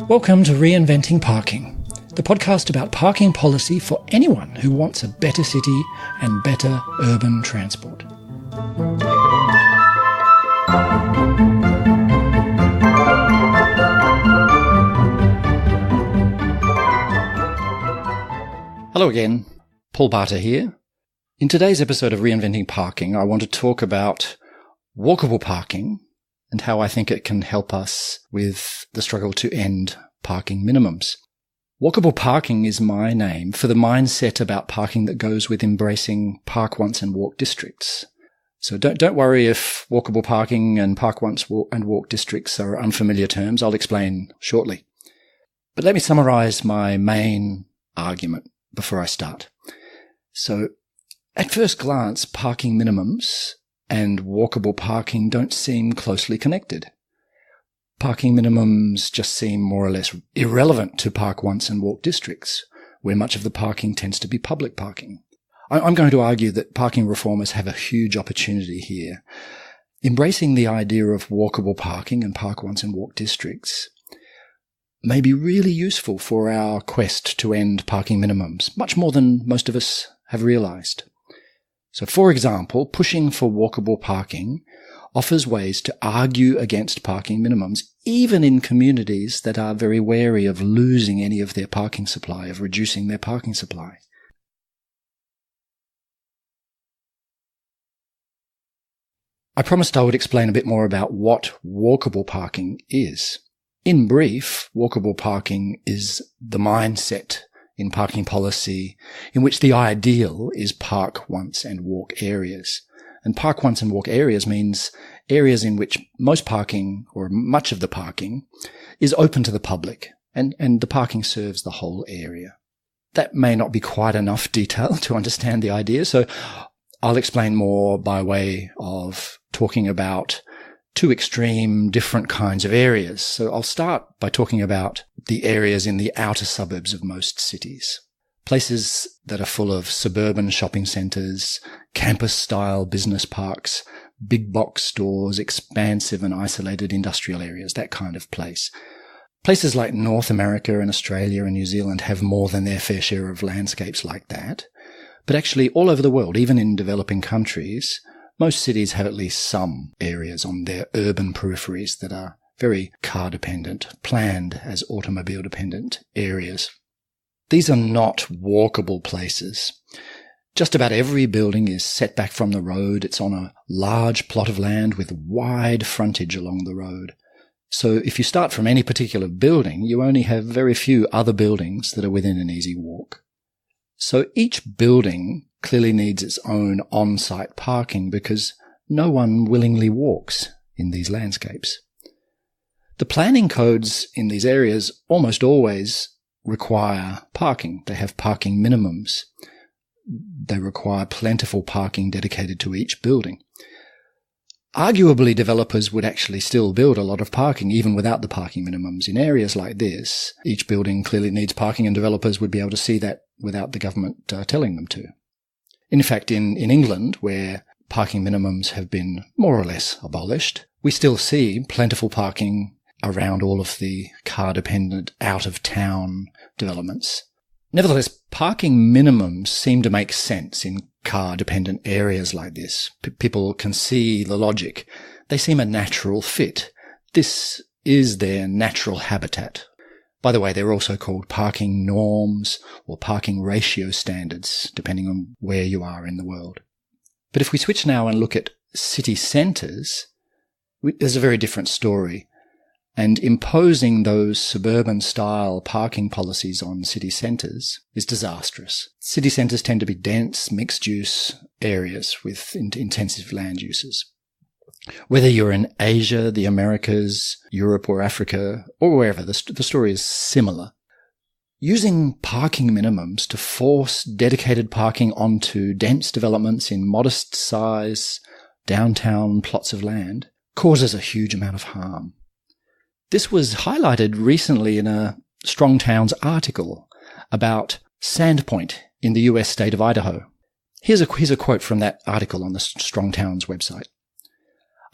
Welcome to Reinventing Parking, the podcast about parking policy for anyone who wants a better city and better urban transport. Hello again, Paul Barter here. In today's episode of Reinventing Parking, I want to talk about walkable parking and how I think it can help us with the struggle to end parking minimums. Walkable parking is my name for the mindset about parking that goes with embracing park once and walk districts. So don't worry if walkable parking and park once and walk districts are unfamiliar terms. I'll explain shortly. But let me summarize my main argument before I start. So, at first glance, parking minimums and walkable parking don't seem closely connected. Parking minimums just seem more or less irrelevant to park once and walk districts, where much of the parking tends to be public parking. I'm going to argue that parking reformers have a huge opportunity here. Embracing the idea of walkable parking and park once and walk districts may be really useful for our quest to end parking minimums, much more than most of us have realized. So, for example, pushing for walkable parking offers ways to argue against parking minimums, even in communities that are very wary of losing any of their parking supply, of reducing their parking supply. I promised I would explain a bit more about what walkable parking is. In brief, walkable parking is the mindset in parking policy in which the ideal is park once and walk areas. And park once and walk areas means areas in which most parking, or much of the parking, is open to the public, and the parking serves the whole area. That may not be quite enough detail to understand the idea, so I'll explain more by way of talking about two extreme different kinds of areas. So I'll start by talking about the areas in the outer suburbs of most cities. Places that are full of suburban shopping centres, campus-style business parks, big box stores, expansive and isolated industrial areas, that kind of place. Places like North America and Australia and New Zealand have more than their fair share of landscapes like that. But actually all over the world, even in developing countries, most cities have at least some areas on their urban peripheries that are very car-dependent, planned as automobile-dependent areas. These are not walkable places. Just about every building is set back from the road. It's on a large plot of land with wide frontage along the road. So if you start from any particular building, you only have very few other buildings that are within an easy walk. So each building clearly needs its own on-site parking because no one willingly walks in these landscapes. The planning codes in these areas almost always require parking. They have parking minimums. They require plentiful parking dedicated to each building. Arguably, developers would actually still build a lot of parking even without the parking minimums. In areas like this, each building clearly needs parking and developers would be able to see that without the government telling them to. In fact, in England, where parking minimums have been more or less abolished, we still see plentiful parking around all of the car-dependent, out-of-town developments. Nevertheless, parking minimums seem to make sense in car-dependent areas like this. People can see the logic. They seem a natural fit. This is their natural habitat. By the way, they're also called parking norms or parking ratio standards, depending on where you are in the world. But if we switch now and look at city centres, there's a very different story. And imposing those suburban-style parking policies on city centres is disastrous. City centres tend to be dense, mixed-use areas with intensive land uses. Whether you're in Asia, the Americas, Europe or Africa, or wherever, the story is similar. Using parking minimums to force dedicated parking onto dense developments in modest size, downtown plots of land causes a huge amount of harm. This was highlighted recently in a Strong Towns article about Sandpoint in the US state of Idaho. Here's a quote from that article on the Strong Towns website.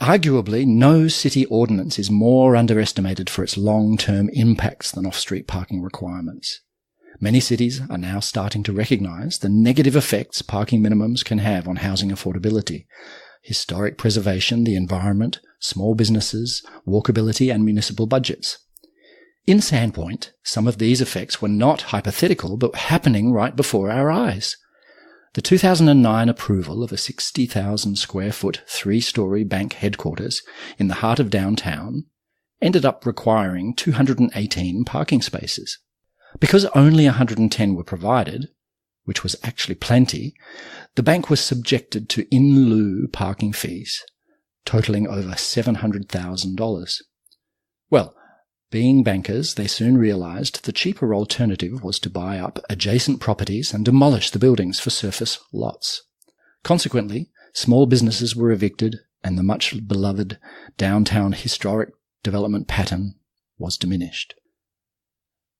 Arguably, no city ordinance is more underestimated for its long-term impacts than off-street parking requirements. Many cities are now starting to recognise the negative effects parking minimums can have on housing affordability, historic preservation, the environment, small businesses, walkability and municipal budgets. In Sandpoint, some of these effects were not hypothetical but happening right before our eyes. The 2009 approval of a 60,000 square foot 3-storey bank headquarters in the heart of downtown ended up requiring 218 parking spaces. Because only 110 were provided, which was actually plenty, the bank was subjected to in lieu parking fees, totaling over $700,000. Well, being bankers, they soon realised the cheaper alternative was to buy up adjacent properties and demolish the buildings for surface lots. Consequently, small businesses were evicted and the much beloved downtown historic development pattern was diminished.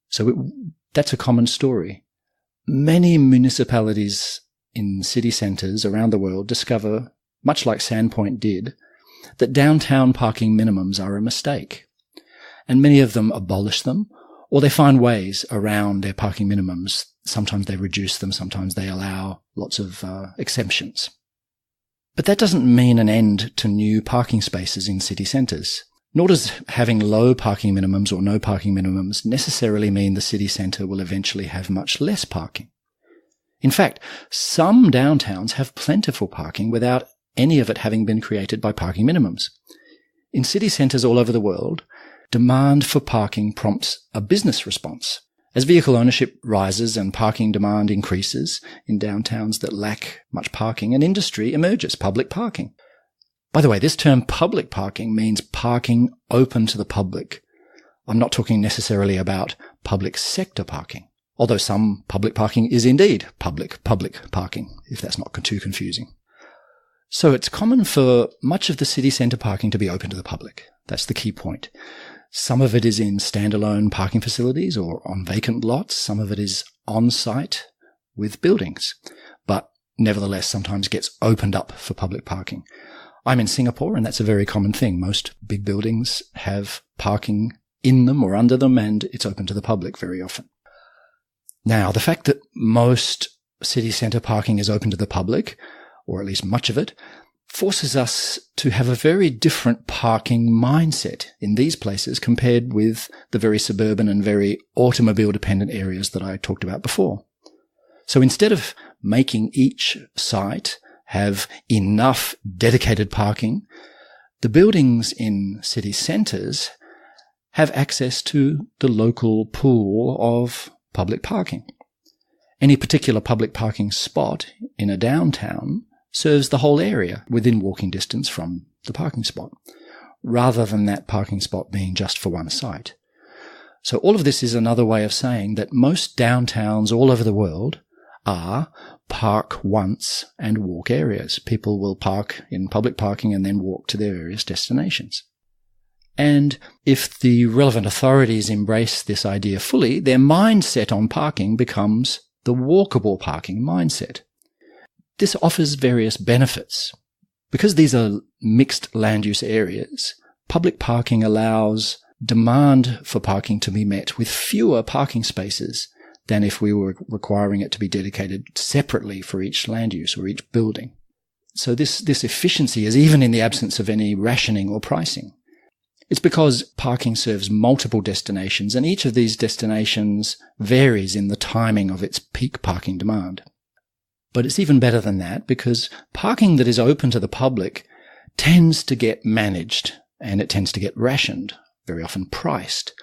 So that's a common story. Many municipalities in city centres around the world discover, much like Sandpoint did, that downtown parking minimums are a mistake. And many of them abolish them, or they find ways around their parking minimums. Sometimes they reduce them, sometimes they allow lots of exemptions. But that doesn't mean an end to new parking spaces in city centres. Nor does having low parking minimums or no parking minimums necessarily mean the city centre will eventually have much less parking. In fact, some downtowns have plentiful parking without any of it having been created by parking minimums. In city centres all over the world, demand for parking prompts a business response. As vehicle ownership rises and parking demand increases in downtowns that lack much parking, an industry emerges, public parking. By the way, this term public parking means parking open to the public. I'm not talking necessarily about public sector parking, although some public parking is indeed public parking, if that's not too confusing. So it's common for much of the city centre parking to be open to the public. That's the key point. Some of it is in standalone parking facilities or on vacant lots. Some of it is on-site with buildings, but nevertheless sometimes gets opened up for public parking. I'm in Singapore, and that's a very common thing. Most big buildings have parking in them or under them, and it's open to the public very often. Now, the fact that most city centre parking is open to the public, or at least much of it, forces us to have a very different parking mindset in these places compared with the very suburban and very automobile-dependent areas that I talked about before. So instead of making each site have enough dedicated parking, the buildings in city centres have access to the local pool of public parking. Any particular public parking spot in a downtown serves the whole area within walking distance from the parking spot, rather than that parking spot being just for one site. So all of this is another way of saying that most downtowns all over the world are park once and walk areas. People will park in public parking and then walk to their various destinations. And if the relevant authorities embrace this idea fully, their mindset on parking becomes the walkable parking mindset. This offers various benefits. Because these are mixed land use areas, public parking allows demand for parking to be met with fewer parking spaces than if we were requiring it to be dedicated separately for each land use or each building. So this efficiency is even in the absence of any rationing or pricing. It's because parking serves multiple destinations, and each of these destinations varies in the timing of its peak parking demand. But it's even better than that, because parking that is open to the public tends to get managed, and it tends to get rationed, very often priced.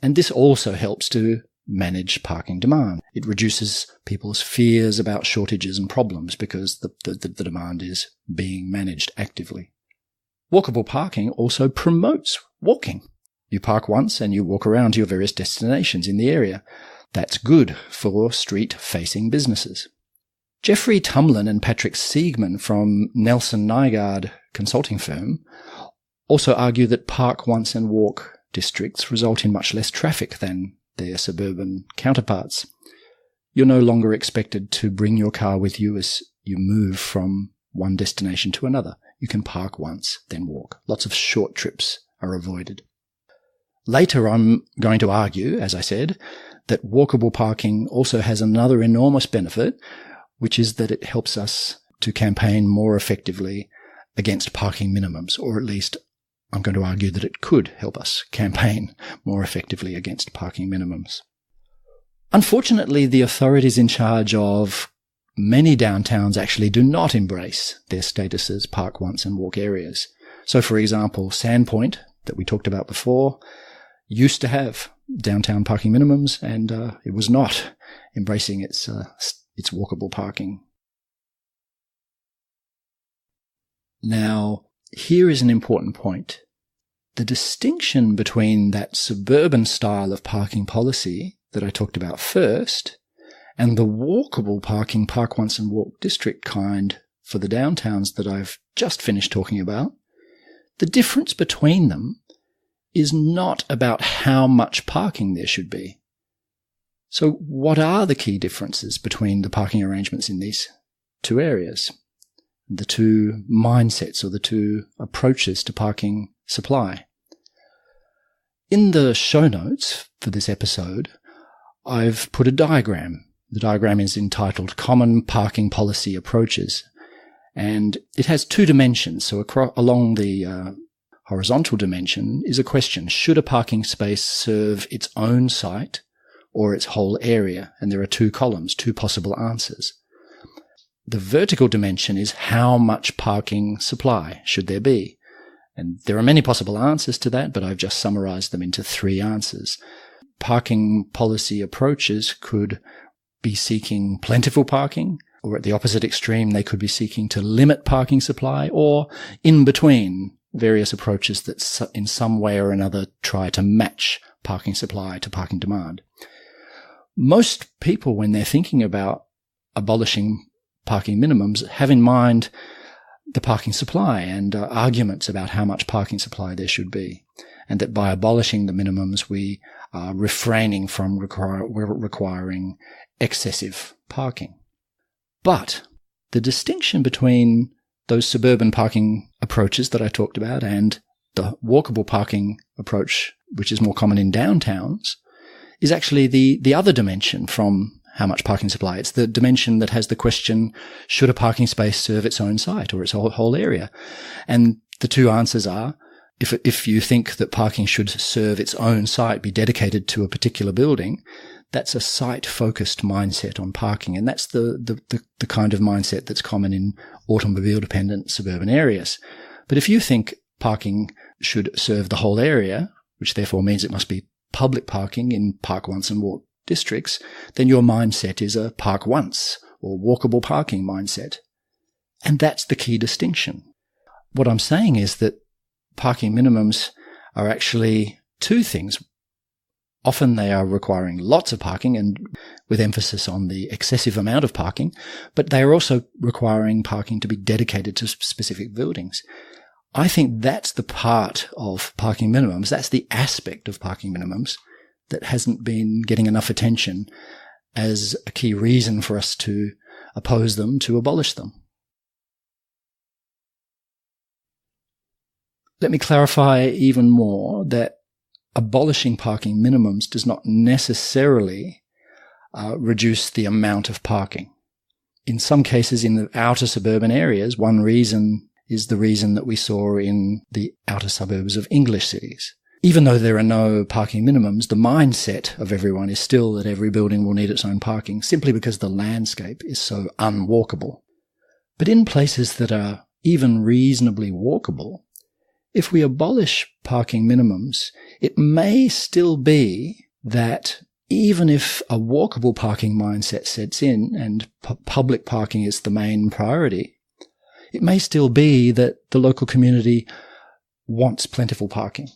And this also helps to manage parking demand. It reduces people's fears about shortages and problems because the demand is being managed actively. Walkable parking also promotes walking. You park once and you walk around to your various destinations in the area. That's good for street-facing businesses. Jeffrey Tumlin and Patrick Siegman from Nelson Nygaard consulting firm also argue that park once and walk districts result in much less traffic than their suburban counterparts. You're no longer expected to bring your car with you as you move from one destination to another. You can park once, then walk. Lots of short trips are avoided. Later, I'm going to argue, as I said, that walkable parking also has another enormous benefit, which is that it helps us to campaign more effectively against parking minimums, or at least I'm going to argue that it could help us campaign more effectively against parking minimums. Unfortunately, the authorities in charge of many downtowns actually do not embrace their status as park once and walk areas. So, for example, Sandpoint, that we talked about before, used to have downtown parking minimums, and it was not embracing its walkable parking. Now, here is an important point. The distinction between that suburban style of parking policy that I talked about first and the walkable parking, park once and walk district kind for the downtowns that I've just finished talking about, the difference between them is not about how much parking there should be. So what are the key differences between the parking arrangements in these two areas? The two mindsets or the two approaches to parking supply. In the show notes for this episode, I've put a diagram. The diagram is entitled Common Parking Policy Approaches, and it has two dimensions. So along the horizontal dimension is a question: should a parking space serve its own site or its whole area? And there are two columns, two possible answers. The vertical dimension is how much parking supply should there be? And there are many possible answers to that, but I've just summarized them into three answers. Parking policy approaches could be seeking plentiful parking, or at the opposite extreme, they could be seeking to limit parking supply, or in between, various approaches that in some way or another try to match parking supply to parking demand. Most people, when they're thinking about abolishing parking minimums, have in mind the parking supply and arguments about how much parking supply there should be, and that by abolishing the minimums we are refraining from requiring excessive parking. But the distinction between those suburban parking approaches that I talked about and the walkable parking approach, which is more common in downtowns, is actually the other dimension from how much parking supply. It's the dimension that has the question, should a parking space serve its own site or its whole area? And the two answers are, if you think that parking should serve its own site, be dedicated to a particular building, that's a site-focused mindset on parking. And that's the kind of mindset that's common in automobile-dependent suburban areas. But if you think parking should serve the whole area, which therefore means it must be public parking in park once and walk districts, then your mindset is a park once or walkable parking mindset. And that's the key distinction. What I'm saying is that parking minimums are actually two things. Often they are requiring lots of parking and with emphasis on the excessive amount of parking, but they are also requiring parking to be dedicated to specific buildings. I think that's the part of parking minimums, that's the aspect of parking minimums that hasn't been getting enough attention as a key reason for us to oppose them, to abolish them. Let me clarify even more that abolishing parking minimums does not necessarily reduce the amount of parking. In some cases, in the outer suburban areas, one reason is the reason that we saw in the outer suburbs of English cities. Even though there are no parking minimums, the mindset of everyone is still that every building will need its own parking, simply because the landscape is so unwalkable. But in places that are even reasonably walkable, if we abolish parking minimums, it may still be that even if a walkable parking mindset sets in and public parking is the main priority, it may still be that the local community wants plentiful parking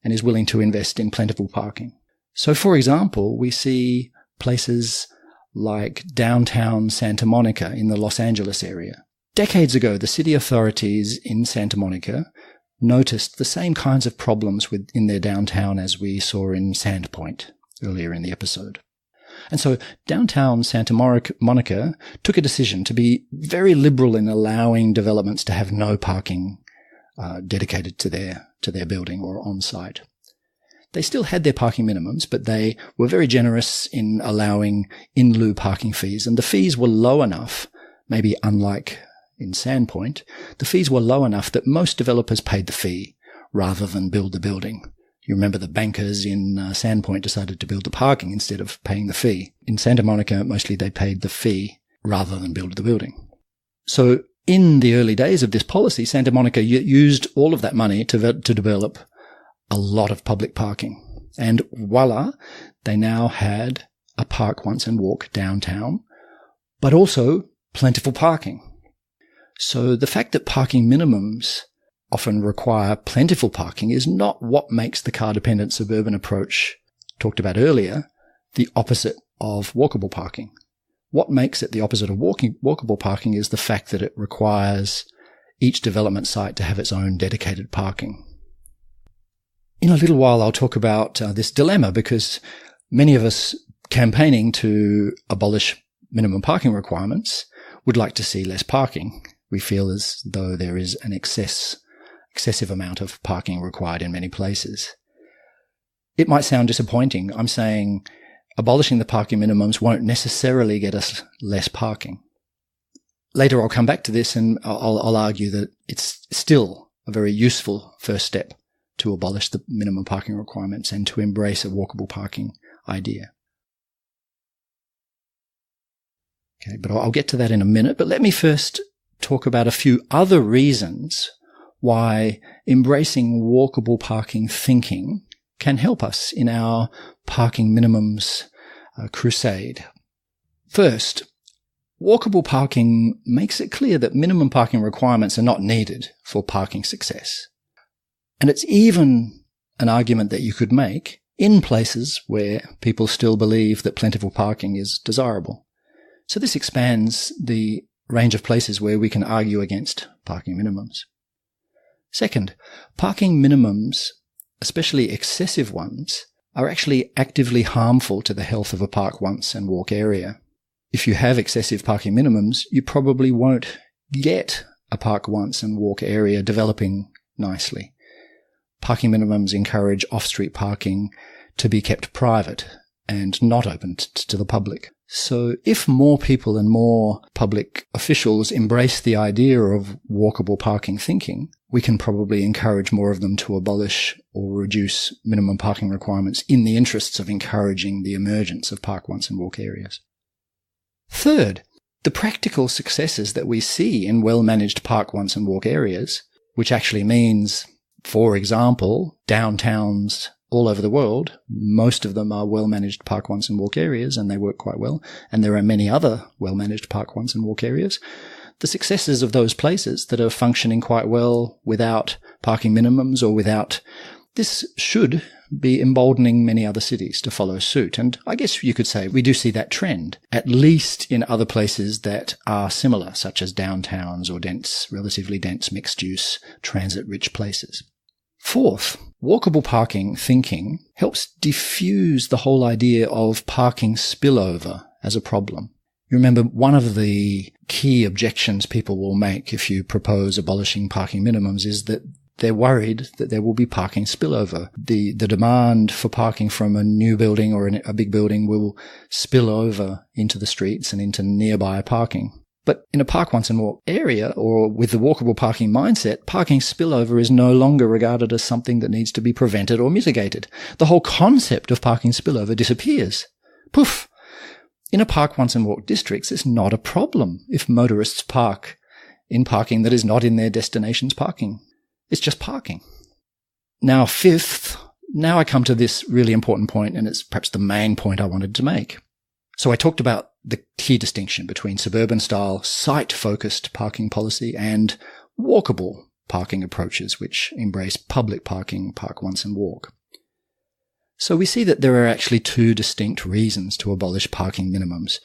and is willing to invest in plentiful parking. So, for example, we see places like downtown Santa Monica in the Los Angeles area. Decades ago, the city authorities in Santa Monica noticed the same kinds of problems in their downtown as we saw in Sandpoint earlier in the episode. And so downtown Santa Monica took a decision to be very liberal in allowing developments to have no parking dedicated to their building or on site. They still had their parking minimums, but they were very generous in allowing in lieu parking fees. And the fees were low enough, maybe unlike in Sandpoint, the fees were low enough that most developers paid the fee rather than build the building. You remember the bankers in Sandpoint decided to build the parking instead of paying the fee. In Santa Monica, mostly they paid the fee rather than build the building. So in the early days of this policy, Santa Monica used all of that money to develop a lot of public parking. And voila, they now had a park once and walk downtown, but also plentiful parking. So the fact that parking minimums often require plentiful parking is not what makes the car-dependent suburban approach talked about earlier the opposite of walkable parking. What makes it the opposite of walkable parking is the fact that it requires each development site to have its own dedicated parking. In a little while, I'll talk about this dilemma because many of us campaigning to abolish minimum parking requirements would like to see less parking. We feel as though there is an excessive amount of parking required in many places. It might sound disappointing. I'm saying abolishing the parking minimums won't necessarily get us less parking. Later, I'll come back to this and I'll argue that it's still a very useful first step to abolish the minimum parking requirements and to embrace a walkable parking idea. Okay, but I'll get to that in a minute. But let me first talk about a few other reasons why embracing walkable parking thinking can help us in our parking minimums crusade. First, walkable parking makes it clear that minimum parking requirements are not needed for parking success. And it's even an argument that you could make in places where people still believe that plentiful parking is desirable. So this expands the range of places where we can argue against parking minimums. Second, parking minimums, especially excessive ones, are actually actively harmful to the health of a park once and walk area. If you have excessive parking minimums, you probably won't get a park once and walk area developing nicely. Parking minimums encourage off-street parking to be kept private and not open to the public. So if more people and more public officials embrace the idea of walkable parking thinking, we can probably encourage more of them to abolish or reduce minimum parking requirements in the interests of encouraging the emergence of park once and walk areas. Third, the practical successes that we see in well-managed park once and walk areas, which actually means, for example, downtowns all over the world, most of them are well-managed park once and walk areas, and they work quite well. And there are many other well-managed park once and walk areas. The successes of those places that are functioning quite well without parking minimums or without this should be emboldening many other cities to follow suit. And I guess you could say we do see that trend, at least in other places that are similar, such as downtowns or relatively dense mixed-use, transit-rich places. Fourth, walkable parking thinking helps diffuse the whole idea of parking spillover as a problem. You remember one of the key objections people will make if you propose abolishing parking minimums is that they're worried that there will be parking spillover. The demand for parking from a new building or a big building will spill over into the streets and into nearby parking. But in a park once and walk area, or with the walkable parking mindset, parking spillover is no longer regarded as something that needs to be prevented or mitigated. The whole concept of parking spillover disappears. Poof! In a park once and walk districts, it's not a problem if motorists park in parking that is not in their destination's parking. It's just parking. Now, fifth, now I come to this really important point, and it's perhaps the main point I wanted to make. So I talked about the key distinction between suburban-style, site-focused parking policy and walkable parking approaches, which embrace public parking, park once and walk. So we see that there are actually two distinct reasons to abolish parking minimums.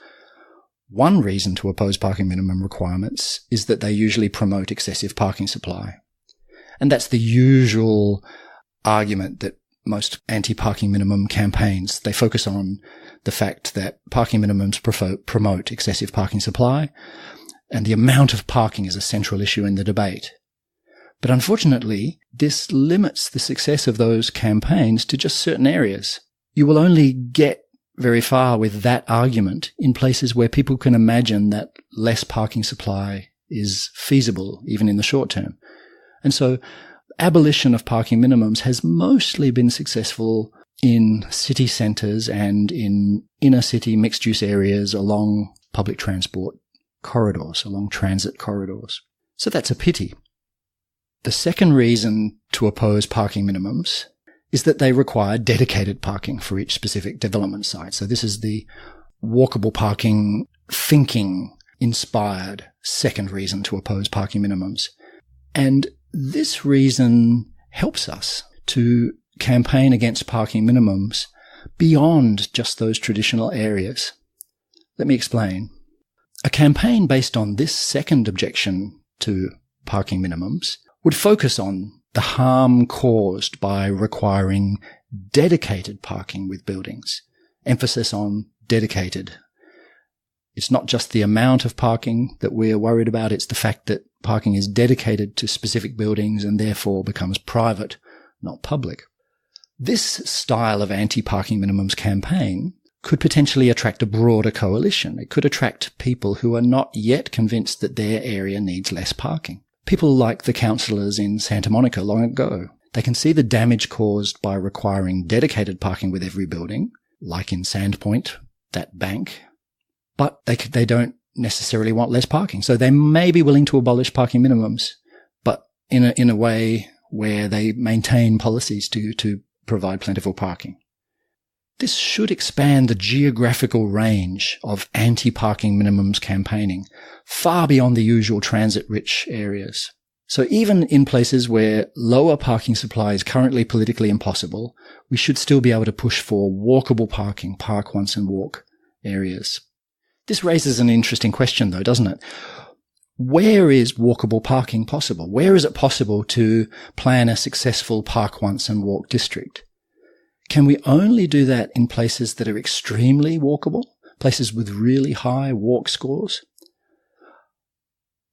One reason to oppose parking minimum requirements is that they usually promote excessive parking supply. And that's the usual argument that most anti-parking minimum campaigns. They focus on the fact that parking minimums promote excessive parking supply, and the amount of parking is a central issue in the debate. But unfortunately, this limits the success of those campaigns to just certain areas. You will only get very far with that argument in places where people can imagine that less parking supply is feasible, even in the short term. And so abolition of parking minimums has mostly been successful in city centres and in inner city mixed-use areas along public transport corridors, along transit corridors. So that's a pity. The second reason to oppose parking minimums is that they require dedicated parking for each specific development site. So this is the walkable parking thinking inspired second reason to oppose parking minimums. And this reason helps us to campaign against parking minimums beyond just those traditional areas. Let me explain. A campaign based on this second objection to parking minimums would focus on the harm caused by requiring dedicated parking with buildings. Emphasis on dedicated. It's not just the amount of parking that we're worried about, it's the fact that parking is dedicated to specific buildings and therefore becomes private, not public. This style of anti-parking minimums campaign could potentially attract a broader coalition. It could attract people who are not yet convinced that their area needs less parking. People like the councillors in Santa Monica long ago. They can see the damage caused by requiring dedicated parking with every building, like in Sandpoint, that bank. But they don't necessarily want less parking. So they may be willing to abolish parking minimums, but in a way where they maintain policies to provide plentiful parking. This should expand the geographical range of anti-parking minimums campaigning far beyond the usual transit-rich areas. So even in places where lower parking supply is currently politically impossible, we should still be able to push for walkable parking, park once and walk areas. This raises an interesting question though, doesn't it? Where is walkable parking possible? Where is it possible to plan a successful park once and walk district? Can we only do that in places that are extremely walkable? Places with really high walk scores?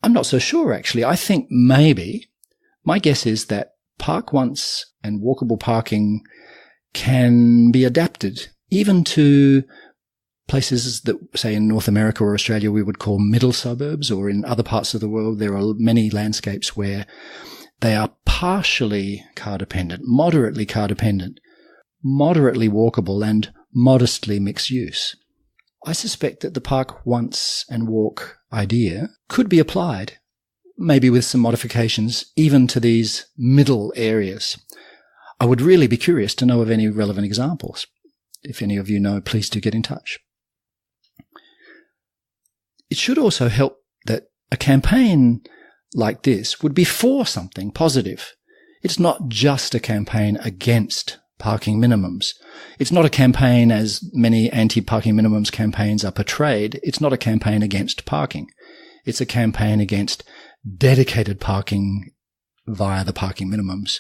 I'm not so sure, actually. I think maybe. My guess is that park once and walkable parking can be adapted even to places that, say, in North America or Australia, we would call middle suburbs, or in other parts of the world, there are many landscapes where they are partially car dependent, moderately car dependent, moderately walkable and modestly mixed use. I suspect that the park once and walk idea could be applied, maybe with some modifications, even to these middle areas. I would really be curious to know of any relevant examples. If any of you know, please do get in touch. It should also help that a campaign like this would be for something positive. It's not just a campaign against parking minimums. It's not a campaign, as many anti-parking minimums campaigns are portrayed. It's not a campaign against parking. It's a campaign against dedicated parking via the parking minimums.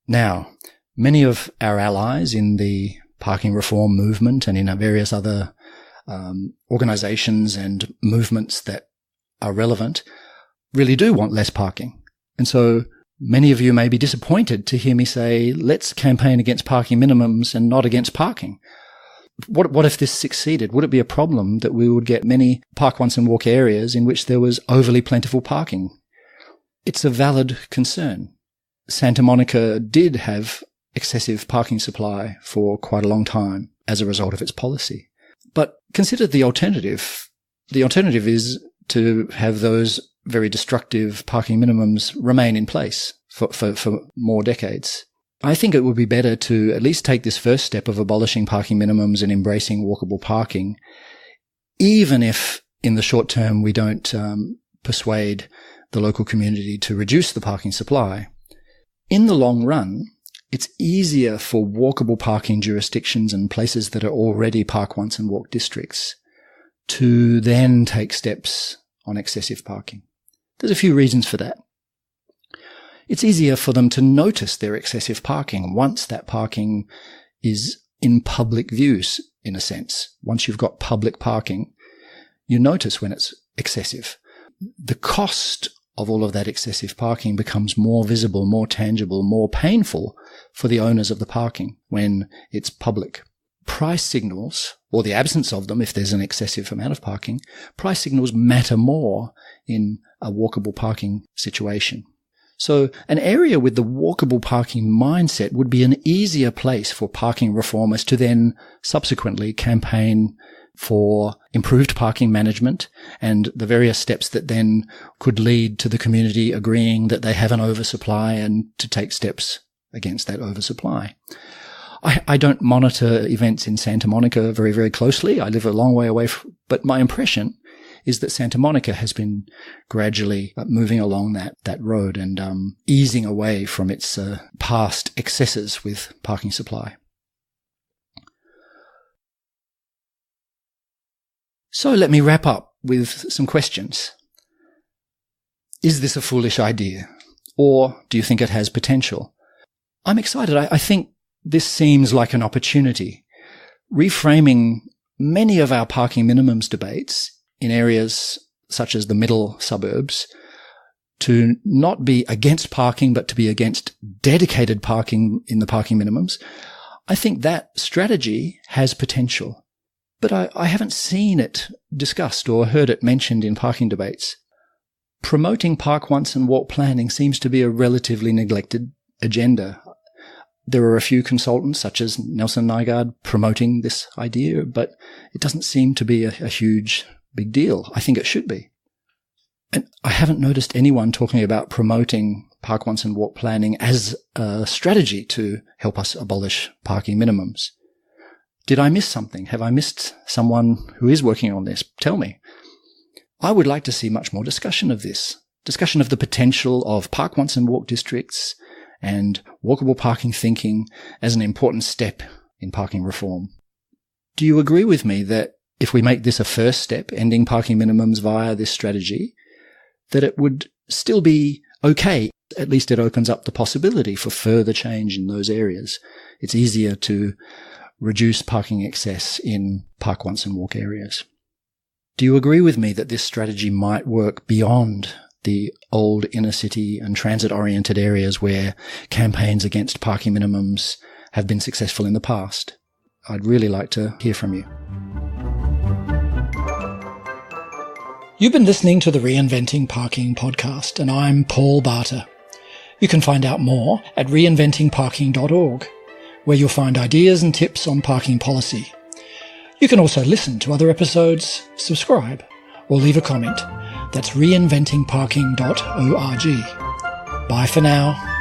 Now, many of our allies in the parking reform movement and in various other organizations and movements that are relevant really do want less parking. And so many of you may be disappointed to hear me say, let's campaign against parking minimums and not against parking. What if this succeeded? Would it be a problem that we would get many park once and walk areas in which there was overly plentiful parking? It's a valid concern. Santa Monica did have excessive parking supply for quite a long time as a result of its policy. But consider the alternative. The alternative is to have those very destructive parking minimums remain in place for more decades. I think it would be better to at least take this first step of abolishing parking minimums and embracing walkable parking, even if in the short term we don't persuade the local community to reduce the parking supply. In the long run, it's easier for walkable parking jurisdictions and places that are already park once and walk districts to then take steps on excessive parking. There's a few reasons for that. It's easier for them to notice their excessive parking once that parking is in public views, in a sense. Once you've got public parking, you notice when it's excessive. The cost of all of that excessive parking becomes more visible, more tangible, more painful for the owners of the parking when it's public. Price signals, or the absence of them if there's an excessive amount of parking, price signals matter more in a walkable parking situation. So an area with the walkable parking mindset would be an easier place for parking reformers to then subsequently campaign for improved parking management and the various steps that then could lead to the community agreeing that they have an oversupply and to take steps against that oversupply. I don't monitor events in Santa Monica very, very closely. I live a long way away, but my impression is that Santa Monica has been gradually moving along that road and easing away from its past excesses with parking supply. So let me wrap up with some questions. Is this a foolish idea? Or do you think it has potential? I'm excited. I think this seems like an opportunity. Reframing many of our parking minimums debates in areas such as the middle suburbs to not be against parking, but to be against dedicated parking in the parking minimums. I think that strategy has potential, but I haven't seen it discussed or heard it mentioned in parking debates. Promoting park once and walk planning seems to be a relatively neglected agenda. There are a few consultants, such as Nelson Nygaard, promoting this idea, but it doesn't seem to be a huge, big deal. I think it should be. And I haven't noticed anyone talking about promoting park once and walk planning as a strategy to help us abolish parking minimums. Did I miss something? Have I missed someone who is working on this? Tell me. I would like to see much more discussion of this, discussion of the potential of park once and walk districts and walkable parking thinking as an important step in parking reform. Do you agree with me that if we make this a first step, ending parking minimums via this strategy, that it would still be okay? At least it opens up the possibility for further change in those areas. It's easier to reduce parking excess in park once and walk areas. Do you agree with me that this strategy might work beyond the old inner city and transit-oriented areas where campaigns against parking minimums have been successful in the past? I'd really like to hear from you. You've been listening to the Reinventing Parking podcast, and I'm Paul Barter. You can find out more at reinventingparking.org, where you'll find ideas and tips on parking policy. You can also listen to other episodes, subscribe, or leave a comment. That's reinventingparking.org. Bye for now.